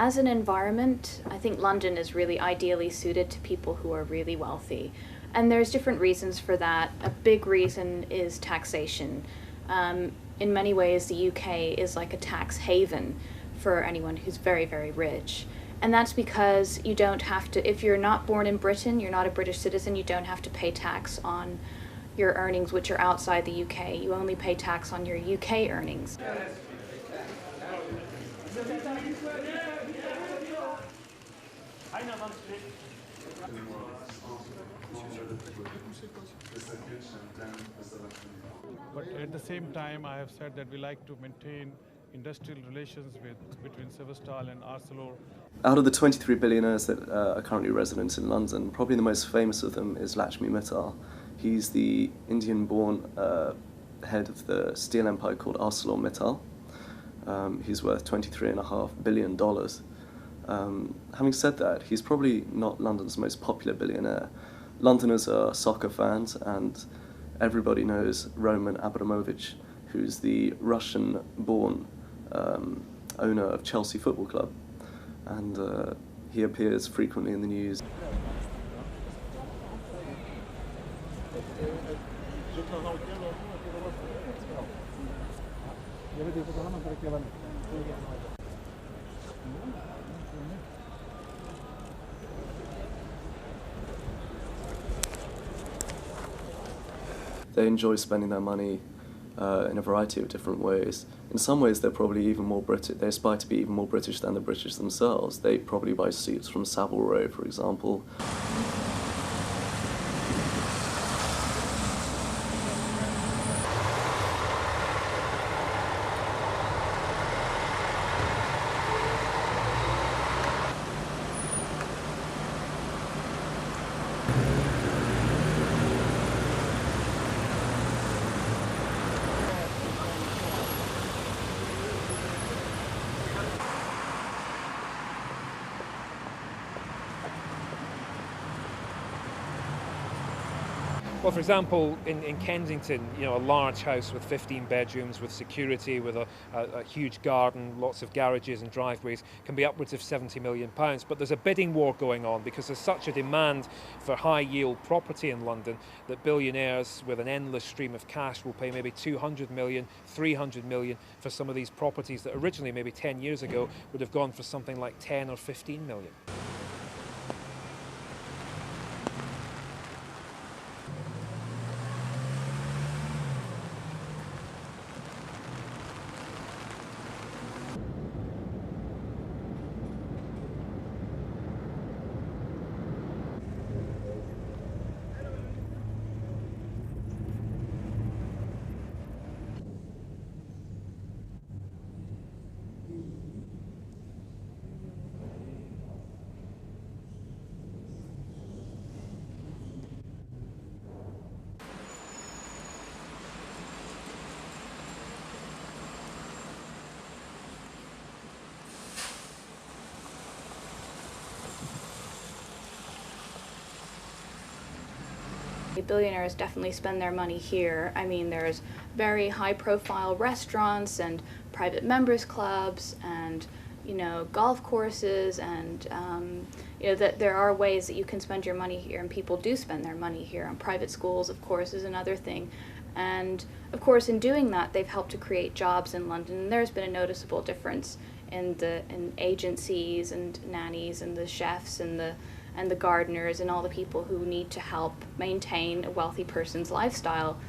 As an environment, I think London is really ideally suited to people who are really wealthy. And there's different reasons for that. A big reason is taxation. In many ways, the UK is like a tax haven for anyone who's very, very rich. And that's because you don't have to, if you're not born in Britain, you're not a British citizen, you don't have to pay tax on your earnings which are outside the UK. You only pay tax on your UK earnings. But at the same time, I have said that we like to maintain industrial relations between Severstal and Arcelor. Out of the 23 billionaires that are currently resident in London, probably the most famous of them is Lakshmi Mittal. He's the Indian-born head of the steel empire called ArcelorMittal. He's worth $23.5 billion. Having said that, he's probably not London's most popular billionaire. Londoners are soccer fans, and everybody knows Roman Abramovich, who's the Russian-born owner of Chelsea Football Club. And he appears frequently in the news. They enjoy spending their money in a variety of different ways. In some ways, they're probably even more British. They aspire to be even more British than the British themselves. They probably buy suits from Savile Row, for example. Well, for example, in Kensington, you know, a large house with 15 bedrooms, with security, with a huge garden, lots of garages and driveways, can be upwards of £70 million. But there's a bidding war going on because there's such a demand for high-yield property in London that billionaires with an endless stream of cash will pay maybe 200 million, 300 million for some of these properties that originally, maybe 10 years ago, would have gone for something like 10 or 15 million. Billionaires definitely spend their money here. I mean, there's very high-profile restaurants and private members clubs and, you know, golf courses and, you know, that there are ways that you can spend your money here, and people do spend their money here. And private schools, of course, is another thing. And, of course, in doing that, they've helped to create jobs in London. And there's been a noticeable difference in agencies and nannies and the chefs and the gardeners and all the people who need to help maintain a wealthy person's lifestyle.